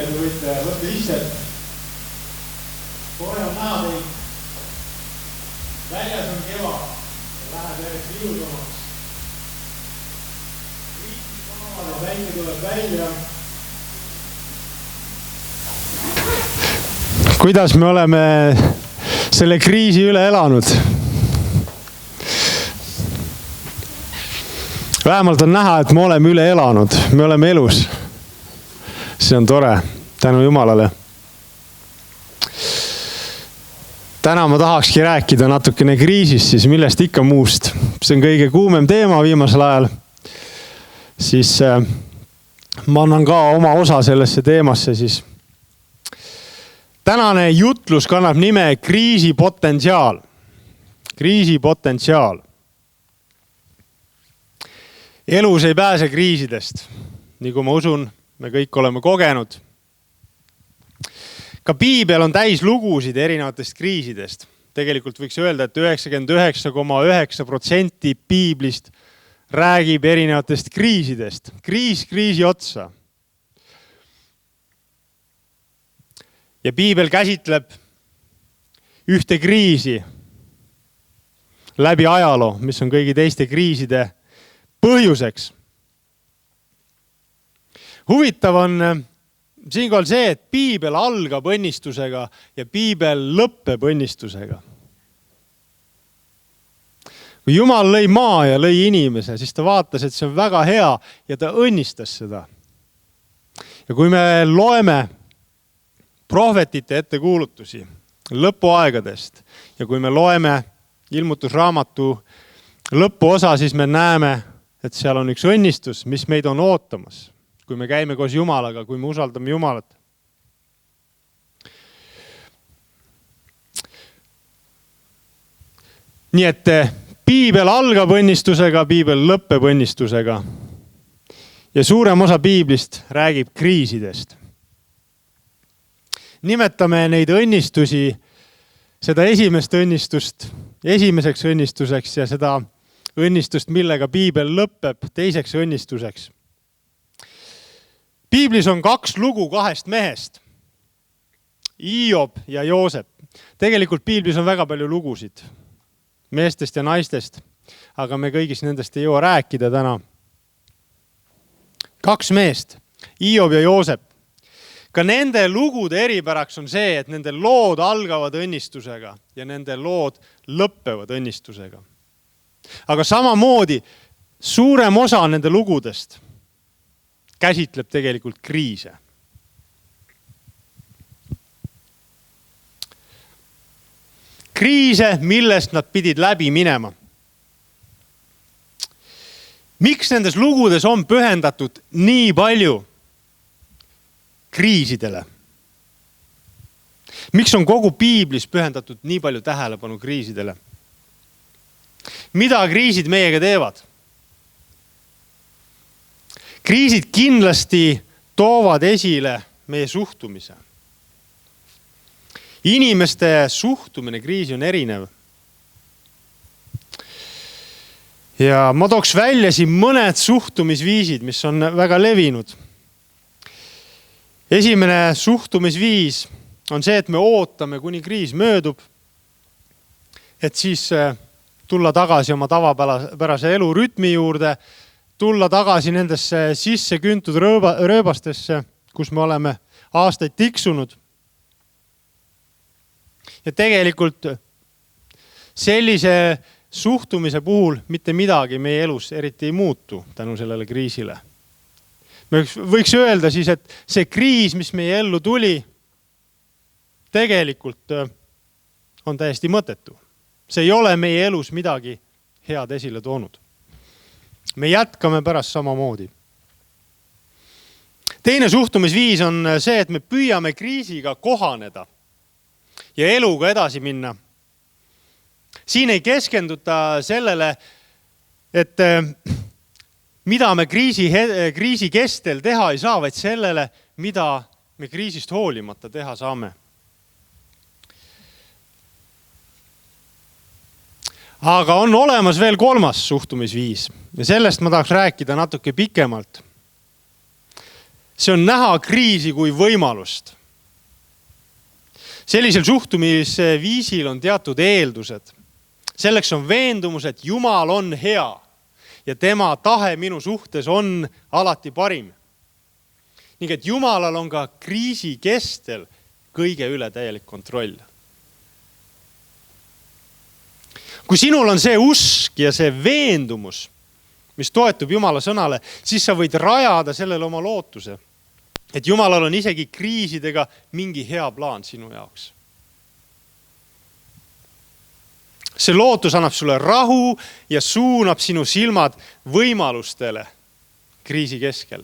pildile, te võite võtta ise. Tore on näha teid. Väljas on kevad ja läheb järjest ilusamaks. Kriisi ja päike tuleb välja. Kuidas me oleme selle kriisi üle elanud? Vähemalt on näha, et me oleme üle elanud. Me oleme elus. See on tore. Tänu Jumalale. Täna ma tahakski rääkida natukene kriisist, siis millest ikka muust. See on kõige kuumem teema viimasel ajal. Siis ma annan ka oma osa sellesse teemasse siis. Tänane jutlus kannab nime kriisipotentsiaal. Kriisipotentsiaal. Elus ei pääse kriisidest, nii kui ma usun, me kõik oleme kogenud. Ka piibel on täis lugusid erinevatest kriisidest. Tegelikult võiks öelda, et 99,9% piiblist räägib erinevatest kriisidest. Kriis kriisi otsa. Ja piibel käsitleb ühte kriisi läbi ajaloo, mis on kõigi teiste kriiside põhjuseks. Huvitav on siinkohal see, et piibel algab õnnistusega ja piibel lõppeb õnnistusega. Kui Jumal lõi maa ja lõi inimese, siis ta vaatas, et see on väga hea ja ta õnnistas seda. Ja kui me loeme prohvetite ettekuulutusi lõpuaegadest ja kui me loeme ilmutusraamatu lõpuosa, siis me näeme, et seal on üks õnnistus, mis meid on ootamas, kui me käime koos Jumalaga, kui me usaldame Jumalat. Nii et piibel algab õnnistusega, piibel lõppeb õnnistusega. Ja suurem osa piiblist räägib kriisidest. Nimetame neid õnnistusi, seda esimest õnnistust esimeseks õnnistuseks ja seda õnnistust, millega piibel lõppeb teiseks õnnistuseks. Piiblis on 2 lugu 2 mehest. Hiob ja Joosep. Tegelikult piiblis on väga palju lugusid meestest ja naistest, aga me kõigist nendest ei jõua rääkida täna. 2 meest, Hiob ja Joosep. Ka nende lugude eripäraks on see, et nende lood algavad õnnistusega ja nende lood lõppevad õnnistusega. Aga samamoodi suurem osa nende lugudest käsitleb tegelikult kriise. Kriise, millest nad pidid läbi minema. Miks nendes lugudes on pühendatud nii palju kriisidele? Miks on kogu piiblis pühendatud nii palju tähelepanu kriisidele? Mida kriisid meiega teevad? Kriisid kindlasti toovad esile meie suhtumise. Inimeste suhtumine kriisi on erinev. Ja ma tooks välja siin mõned suhtumisviisid, mis on väga levinud. Esimene suhtumisviis on see, et me ootame, kuni kriis möödub, et siis tulla tagasi oma tavapärase elurütmi juurde, tulla tagasi nendesse sisse küntud rööbastesse, kus me oleme aastaid tiksunud. Ja tegelikult sellise suhtumise puhul mitte midagi meie elus eriti ei muutu tänu sellele kriisile. Me võiks öelda siis, et see kriis, mis meie ellu tuli, tegelikult on täiesti mõttetu. See ei ole meie elus midagi head esile toonud. Me jätkame pärast samamoodi. Teine suhtumisviis on see, et me püüame kriisiga kohaneda ja eluga edasi minna. Siin ei keskenduta sellele, et mida me kriisi kestel teha ei saa, vaid sellele, mida me kriisist hoolimata teha saame. Aga on olemas veel 3. suhtumisviis ja sellest ma tahaks rääkida natuke pikemalt. See on näha kriisi kui võimalust. Sellisel suhtumisviisil on teatud eeldused. Selleks on veendumus, et Jumal on hea ja tema tahe minu suhtes on alati parim. Ning et Jumalal on ka kriisi kestel kõige üle täielik kontroll. Kui sinul on see usk ja see veendumus, mis toetub Jumala sõnale, siis sa võid rajada sellele oma lootuse, et Jumalal on isegi kriisidega mingi hea plaan sinu jaoks. See lootus annab sulle rahu ja suunab sinu silmad võimalustele kriisi keskel.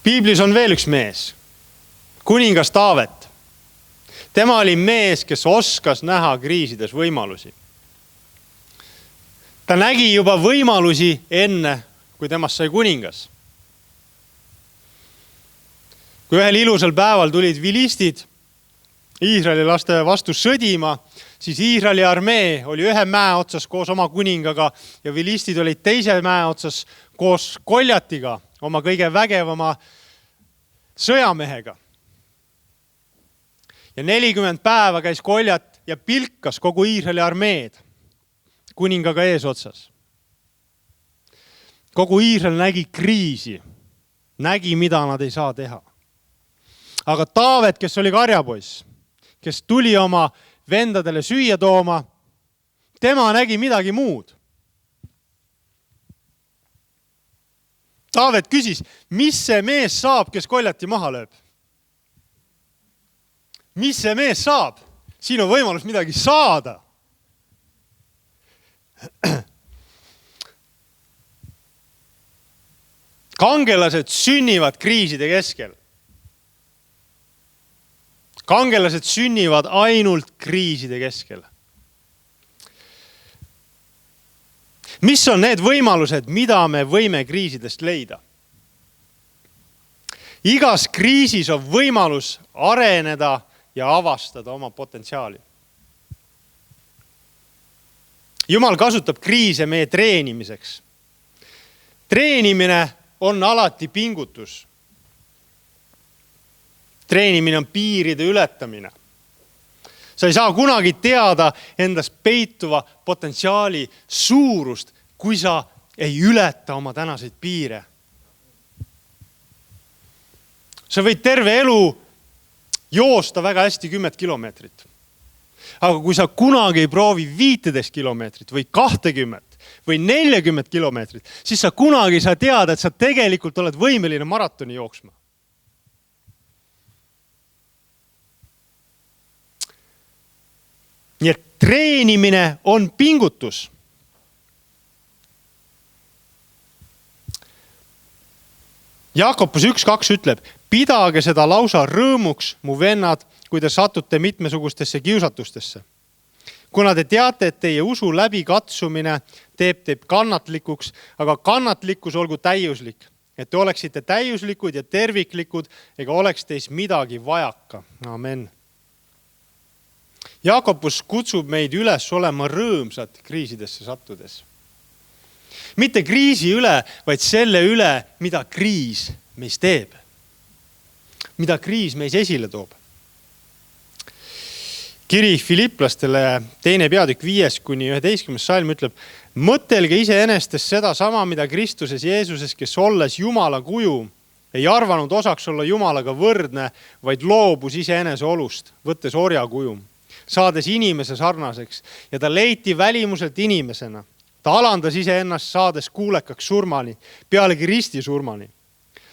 Piiblis on veel üks mees, kuningas Taavet. Tema oli mees, kes oskas näha kriisides võimalusi. Ta nägi juba võimalusi enne, kui temast sai kuningas. Kui ühel ilusal päeval tulid vilistid Iisraeli laste vastu sõdima, siis Iisraeli armee oli ühe mäe otsas koos oma kuningaga ja vilistid olid teise mäe otsas koos Koljatiga, oma kõige vägevama sõjamehega. Ja 40 päeva käis Koljat ja pilkas kogu Iisraeli armeed kuningaga ees otsas. Kogu Iisrael nägi kriisi, nägi, mida nad ei saa teha. Aga Taavet, kes oli karjapoiss, kes tuli oma vendadele süüa tooma, tema nägi midagi muud. Taavet küsis, mis see mees saab, kes Koljati maha lööb? Mis see mees saab? Siin on võimalus midagi saada. Kangelased sünnivad kriiside keskel. Kangelased sünnivad ainult kriiside keskel. Mis on need võimalused, mida me võime kriisidest leida? Igas kriisis on võimalus areneda ja avastada oma potentsiaali. Jumal kasutab kriise meie treenimiseks. Treenimine on alati pingutus. Treenimine on piiride ületamine. Sa ei saa kunagi teada endas peituva potentsiaali suurust, kui sa ei ületa oma tänaseid piire. Sa võid terve elu joosta väga hästi 10 kilomeetrit. Aga kui sa kunagi ei proovi 15 kilomeetrit või 20 või 40 kilomeetrit, siis sa kunagi sa tead, et sa tegelikult oled võimeline maratoni jooksma. Nii et treenimine on pingutus. Jaakobus 1.2 ütleb, pidage seda lausa rõõmuks, mu vennad, kui te satute mitmesugustesse kiusatustesse. Kuna te teate, et teie usu läbikatsumine teeb kannatlikuks, aga kannatlikkus olgu täiuslik, et te oleksite täiuslikud ja terviklikud ega oleks teis midagi vajaka. Amen. Jaakobus kutsub meid üles olema rõõmsad kriisidesse sattudes. Mitte kriisi üle, vaid selle üle, mida kriis meis teeb. Mida kriis meis esile toob. Kiri Filiplastele 2. peatükk 5-11 salm ütleb, mõtelge iseenestes seda sama, mida Kristuses Jeesuses, kes olles Jumala kuju, ei arvanud osaks olla Jumalaga võrdne, vaid loobus iseenese olust, võttes orja kuju, saades inimese sarnaseks ja ta leiti välimuselt inimesena. Ta alandas iseennast saades kuulekaks surmani, pealegi risti surmani.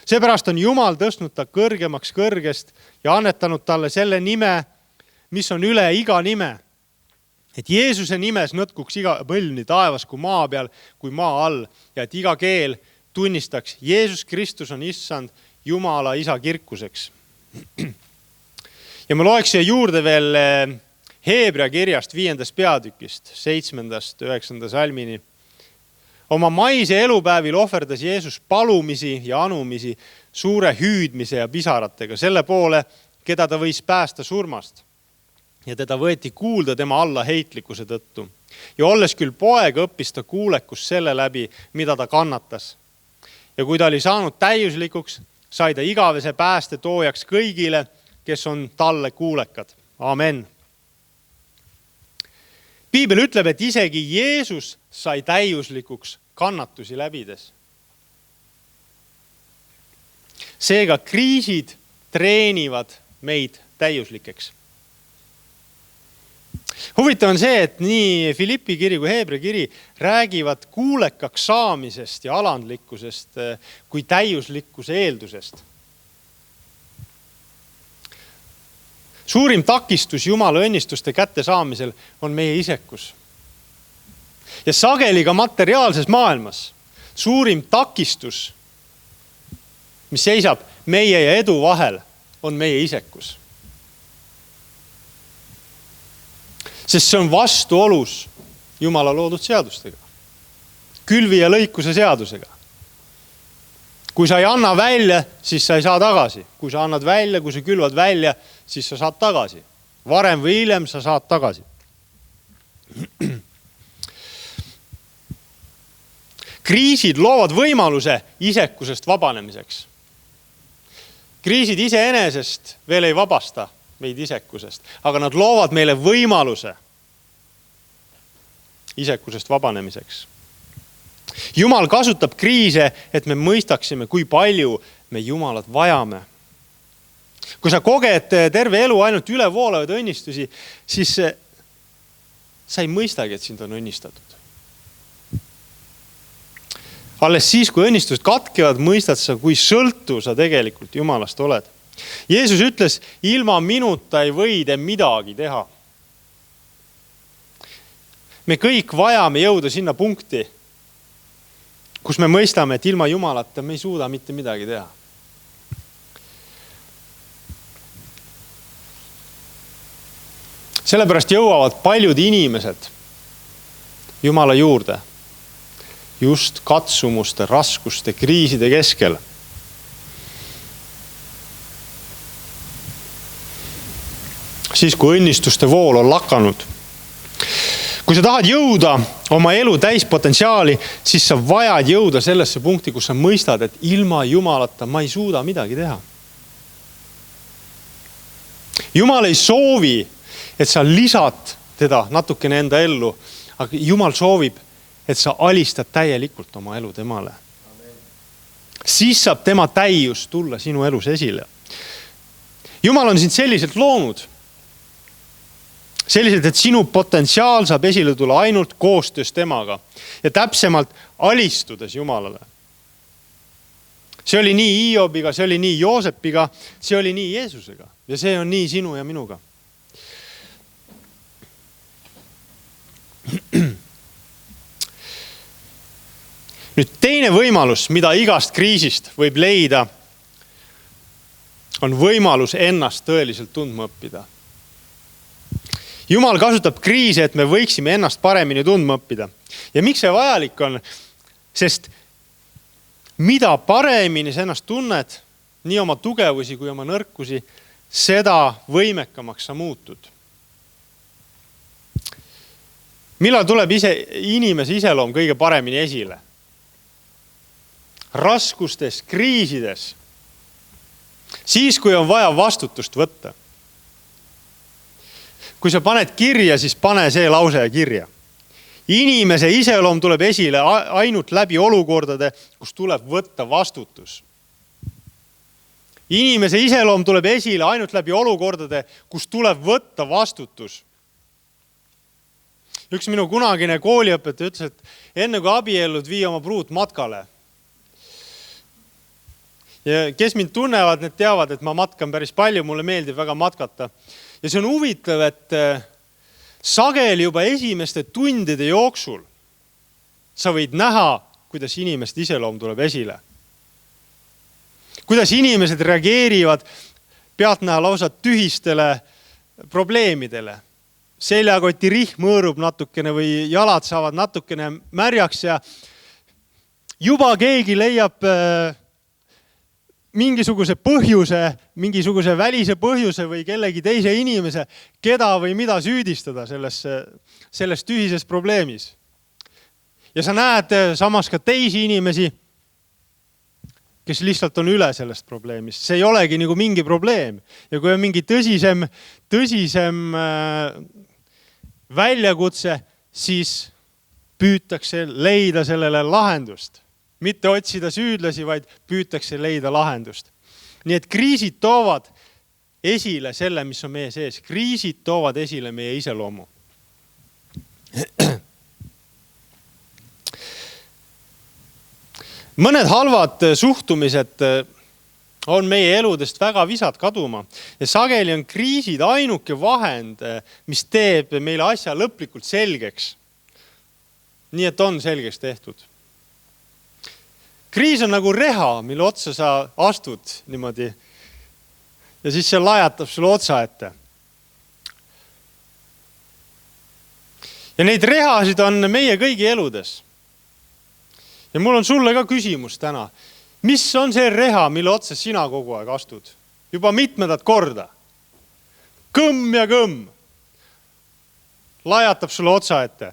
Seepärast on Jumal tõstnud ta kõrgemaks kõrgest ja annetanud talle selle nime, mis on üle iga nime. Et Jeesuse nimes nõtkuks iga põlv nii taevas kui maa peal, kui maa all ja et iga keel tunnistaks, Jeesus Kristus on issand Jumala isa kirkuseks. Ja ma loeks siia juurde veel Heebrea kirjast 5. peatükist 7.-9. salmini. Oma maise elupäevil ohverdas Jeesus palumisi ja anumisi suure hüüdmise ja pisaratega selle poole, keda ta võis päästa surmast. ja teda võeti kuulda tema allaheitlikkuse tõttu. Ja olles küll poeg, õppis ta kuulekus selle läbi, mida ta kannatas. Ja kui ta oli saanud täiuslikuks, sai ta igavese pääste toojaks kõigile, kes on talle kuulekad. Amen. Piibel ütleb, et isegi Jeesus sai täiuslikuks kannatusi läbides. Seega kriisid treenivad meid täiuslikeks. Huvitav on see, et nii Filippi kiri kui Heebrea kiri räägivad kuulekaks saamisest ja alandlikkusest kui täiuslikkuse eeldusest. Suurim takistus Jumala õnnistuste kätte saamisel on meie isekus. Ja sageli ka materiaalses maailmas suurim takistus, mis seisab meie ja edu vahel, on meie isekus. Sest see on vastuolus Jumala loodud seadustega. Külvi ja lõikuse seadusega. Kui sa ei anna välja, siis sa ei saa tagasi. Kui sa annad välja, kui sa külvad välja, siis sa saad tagasi. Varem või hiljem sa saad tagasi. Kriisid loovad võimaluse isekusest vabanemiseks. Kriisid iseenesest veel ei vabasta meid isekusest, aga nad loovad meile võimaluse isekusest vabanemiseks. Jumal kasutab kriise, et me mõistaksime, kui palju me Jumalat vajame. Kui sa koged terve elu ainult ülevoolavaid õnnistusi, siis sa ei mõistagi, et sind on õnnistatud. Alles siis, kui õnnistused katkevad, mõistad sa, kui sõltu sa tegelikult Jumalast oled. Jeesus ütles, ilma minuta ei või te midagi teha. Me kõik vajame jõuda sinna punkti, kus me mõistame, et ilma Jumalata me ei suuda mitte midagi teha. Sellepärast jõuavad paljud inimesed Jumala juurde just katsumuste, raskuste, kriiside keskel. Siis, kui õnnistuste vool on lakanud. Kui sa tahad jõuda oma elu täispotentsiaali, siis sa vajad jõuda sellesse punkti, kus sa mõistad, et ilma Jumalata ma ei suuda midagi teha. Jumal ei soovi, et sa lisad teda natukene enda ellu, aga Jumal soovib, et sa alistad täielikult oma elu temale. Siis saab tema täius tulla sinu elus esile. Jumal on sind selliselt loonud. Selliselt, et sinu potentsiaal saab esile tulla ainult koostöös temaga ja täpsemalt alistudes Jumalale. See oli nii Hiobiga, see oli nii Joosepiga, see oli nii Jeesusega ja see on nii sinu ja minuga. Nüüd teine võimalus, mida igast kriisist võib leida, on võimalus ennast tõeliselt tundma õppida. Jumal kasutab kriise, et me võiksime ennast paremini tundma õppida. Ja miks see vajalik on? Sest mida paremini sa ennast tunned, nii oma tugevusi kui oma nõrkusi, seda võimekamaks sa muutud. Millal tuleb inimese iseloom kõige paremini esile? Raskustes, kriisides. Siis, kui on vaja vastutust võtta. Kui sa paned kirja, siis pane see lause kirja. Inimese iseloom tuleb esile ainult läbi olukordade, kus tuleb võtta vastutus. Inimese iseloom tuleb esile ainult läbi olukordade, kus tuleb võtta vastutus. Üks minu kunagine kooliõpetaja ütles, et enne kui abiellud vii oma pruut matkale. Ja kes mind tunnevad, need teavad, et ma matkan päris palju, mulle meeldib väga matkata. Ja see on huvitav, et sageli juba esimeste tundide jooksul sa võid näha, kuidas inimeste iseloom tuleb esile. Kuidas inimesed reageerivad pealtnäha lausa tühistele probleemidele. Seljakoti rihm mõõrub natukene või jalad saavad natukene märjaks ja juba keegi leiab mingisuguse põhjuse, mingisuguse välise põhjuse või kellegi teise inimese, keda või mida süüdistada selles tühises probleemis. Ja sa näed samas ka teisi inimesi, kes lihtsalt on üle sellest probleemist. See ei olegi nagu mingi probleem. Ja kui on mingi tõsisem väljakutse, siis püütakse leida sellele lahendust. Mitte otsida süüdlasi, vaid püütakse leida lahendust. Nii et kriisid toovad esile selle, mis on meie sees. Kriisid toovad esile meie iseloomu. Mõned halvad suhtumised on meie eludest väga visad kaduma. Ja sageli on kriisid ainuke vahend, mis teeb meile asja lõplikult selgeks. Nii et on selgeks tehtud. Kriis on nagu reha, mille otsa sa astud niimoodi ja siis see lajatab sulle otsa ette. Ja neid rehasid on meie kõigi eludes. Ja mul on sulle ka küsimus täna. Mis on see reha, mille otsa sina kogu aeg astud? Juba mitmendat korda. Kõmm ja kõmm. Lajatab sulle otsa ette.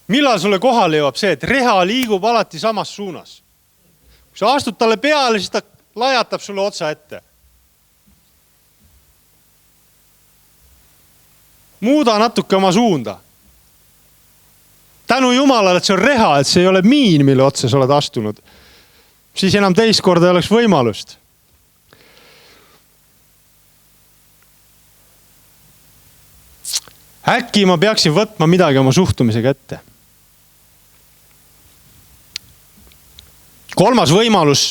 Millal sulle kohale jõuab see, et reha liigub alati samas suunas? Kui sa astud talle peale, siis ta lajatab sulle otsa ette. Muuda natuke oma suunda. Tänu Jumalale, et see on reha, et see ei ole miin, mille otsa sa oled astunud. Siis enam teist korda ei oleks võimalust. Äkki ma peaksin võtma midagi oma suhtumisega ette. Kolmas võimalus,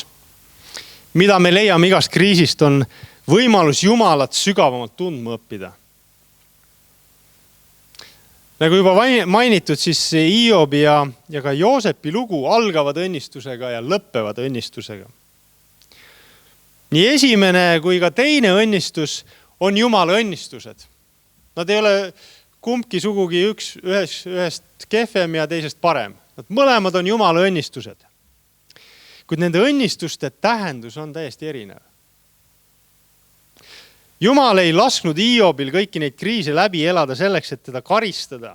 mida me leiame igast kriisist, on võimalus Jumalat sügavamalt tundma õppida. Nagu juba mainitud, siis Hiobi ja ka Joosepi lugu algavad õnnistusega ja lõppevad õnnistusega. Nii esimene kui ka teine õnnistus on Jumala õnnistused. Nad ei ole kumbki sugugi ühest kehvem ja teisest parem. Nad mõlemad on Jumala õnnistused. Kuid nende õnnistuste tähendus on täiesti erinev. Jumal ei lasknud Hiobil kõiki neid kriise läbi elada selleks, et teda karistada.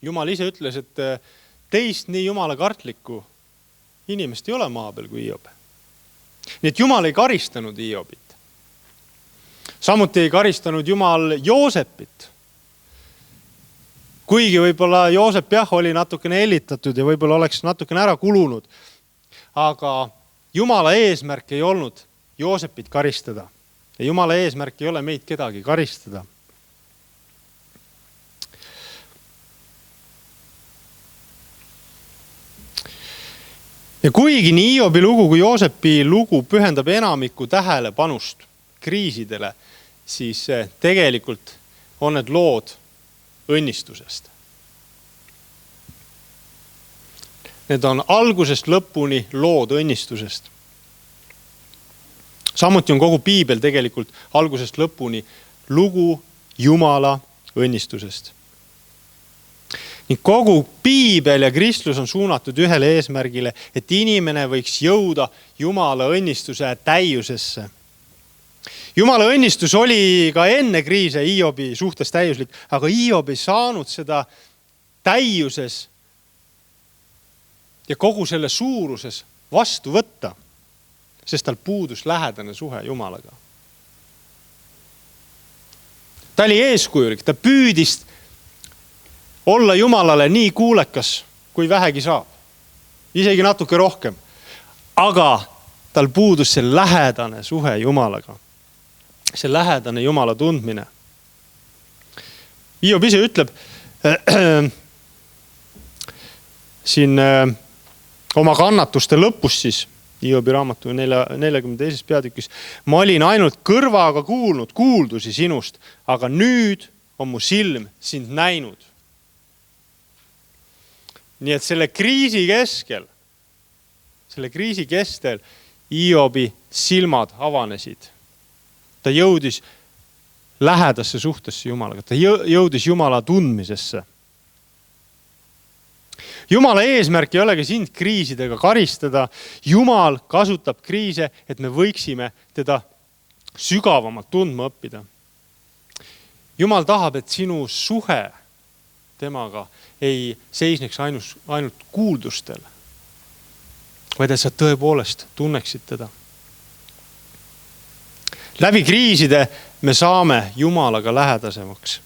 Jumal ise ütles, et teist nii Jumala kartlikku inimest ei ole maa peal kui Hiob. Nii et Jumal ei karistanud Hiobit. Samuti ei karistanud Jumal Joosepit. Kuigi võib-olla Joosep oli natukene ellitatud ja võib-olla oleks natukene ära kulunud. Aga Jumala eesmärk ei olnud Joosepit karistada. Ja Jumala eesmärk ei ole meid kedagi karistada. Ja kuigi nii Hiobi lugu kui Joosepi lugu pühendab enamiku tähelepanust kriisidele, siis tegelikult on need lood õnnistusest. Need on algusest lõpuni lood õnnistusest. Samuti on kogu Piibel tegelikult algusest lõpuni lugu Jumala õnnistusest. Ning kogu Piibel ja kristlus on suunatud ühele eesmärgile, et inimene võiks jõuda Jumala õnnistuse täiusesse. Jumala õnnistus oli ka enne kriise Hiobi suhtes täiuslik, aga Hiob ei saanud seda täiuses ja kogu selle suuruses vastu võtta, sest tal puudus lähedane suhe Jumalaga. Ta oli eeskujulik, ta püüdis olla Jumalale nii kuulekas, kui vähegi saab. Isegi natuke rohkem. Aga tal puudus see lähedane suhe Jumalaga. See lähedane Jumala tundmine. Hiob ise ütleb siin oma kannatuste lõpus siis, Hiobi raamatu 42. peatükis, ma olin ainult kõrvaga kuulnud kuuldusi sinust, aga nüüd on mu silm sind näinud. Nii et selle kriisi kestel Hiobi silmad avanesid. Ta jõudis lähedasse suhtesse Jumalaga. Ta jõudis Jumala tundmisesse. Jumala eesmärk ei olegi sind kriisidega karistada. Jumal kasutab kriise, et me võiksime teda sügavamalt tundma õppida. Jumal tahab, et sinu suhe temaga ei seisneks ainult kuuldustel, vaid et sa tõepoolest tunneksid teda. Läbi kriiside me saame Jumalaga lähedasemaks.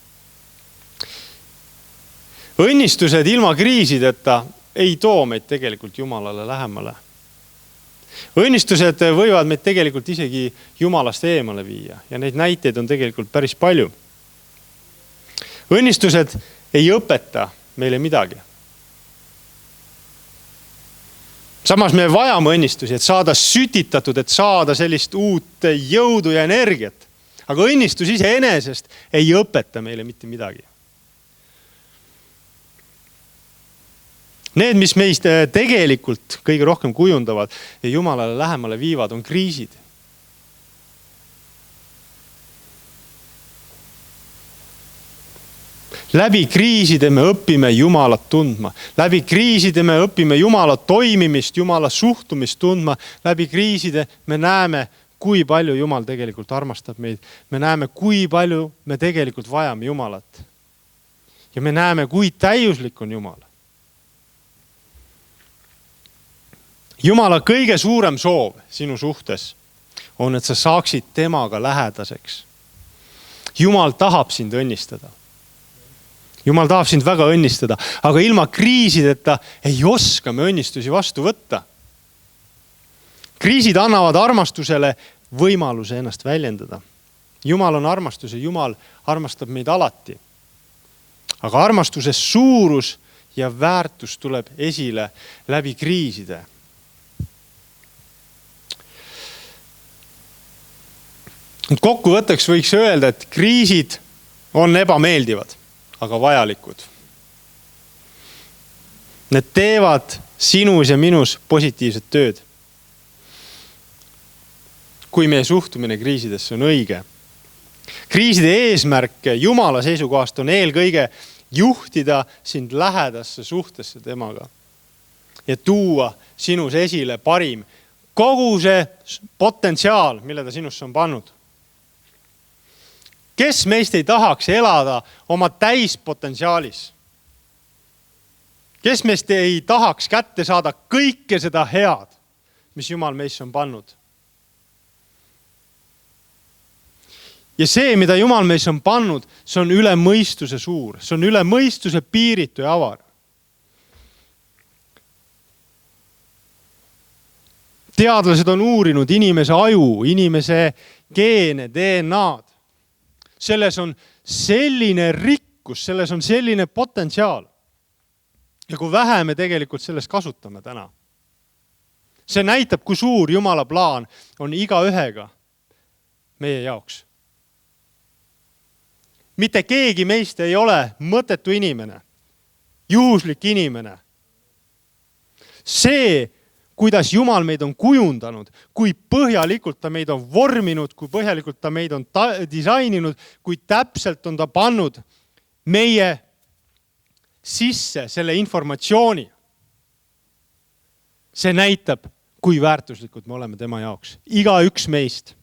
Õnnistused ilma kriisideta ei too meid tegelikult Jumalale lähemale. Õnnistused võivad meid tegelikult isegi Jumalast eemale viia ja neid näiteid on tegelikult päris palju. Õnnistused ei õpeta meile midagi. Samas me vajame õnnistusi, et saada sütitatud, et saada sellist uut jõudu ja energiat. Aga õnnistus iseenesest ei õpeta meile mitte midagi. Need, mis meist tegelikult kõige rohkem kujundavad ja Jumalale lähemale viivad, on kriisid. Läbi kriiside me õpime Jumalat tundma. Läbi kriiside me õpime Jumala toimimist, Jumala suhtumist tundma. Läbi kriiside me näeme, kui palju Jumal tegelikult armastab meid. Me näeme, kui palju me tegelikult vajame Jumalat. Ja me näeme, kui täiuslik on Jumal. Jumala kõige suurem soov sinu suhtes on, et sa saaksid temaga lähedaseks. Jumal tahab sind õnnistada. Jumal tahab sind väga õnnistada, aga ilma kriisideta ei oska me õnnistusi vastu võtta. Kriisid annavad armastusele võimaluse ennast väljendada. Jumal on armastus ja Jumal armastab meid alati. Aga armastuse suurus ja väärtus tuleb esile läbi kriiside. Kokkuvõtteks võiks öelda, et kriisid on ebameeldivad, aga vajalikud. Need teevad sinus ja minus positiivset tööd. Kui meie suhtumine kriisidesse on õige. Kriiside eesmärk Jumala seisukohast on eelkõige juhtida sind lähedasse suhtesse temaga ja tuua sinus esile parim kogu see potentsiaal, mille ta sinusse on pannud. Kes meist ei tahaks elada oma täispotentsiaalis? Kes meist ei tahaks kätte saada kõike seda head, mis Jumal meisse on pannud? Ja see, mida Jumal meisse on pannud, see on üle mõistuse suur. See on üle mõistuse piiritu ja avar. Teadlased on uurinud inimese aju, inimese geene, DNA-d. Selles on selline rikkus, selles on selline potentsiaal. Ja kui vähe me tegelikult sellest kasutame täna. See näitab, kui suur Jumala plaan on iga ühega meie jaoks. Mitte keegi meist ei ole mõttetu inimene, juhuslik inimene. See, kuidas Jumal meid on kujundanud, kui põhjalikult ta meid on vorminud, kui põhjalikult ta meid on disaininud, kui täpselt on ta pannud meie sisse selle informatsiooni. See näitab, kui väärtuslikud me oleme tema jaoks. Iga üks meist.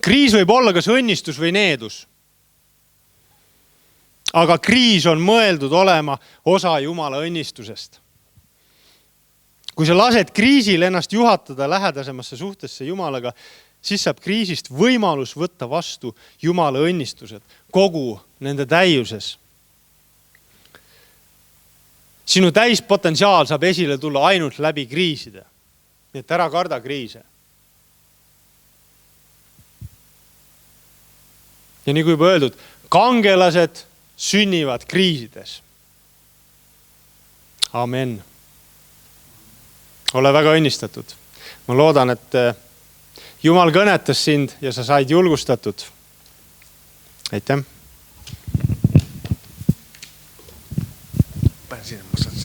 Kriis võib olla kas õnnistus või needus. Aga kriis on mõeldud olema osa Jumala õnnistusest. Kui sa lased kriisil ennast juhatada lähedasemasse suhtesse Jumalaga, siis saab kriisist võimalus võtta vastu Jumala õnnistused kogu nende täiuses. Sinu täispotentsiaal saab esile tulla ainult läbi kriiside. Nii et ära karda kriise. Ja nii kui juba öeldud, kangelased sünnivad kriisides. Amen. Ole väga õnnistatud. Ma loodan, et Jumal kõnetas sind ja sa said julgustatud. Aitäh!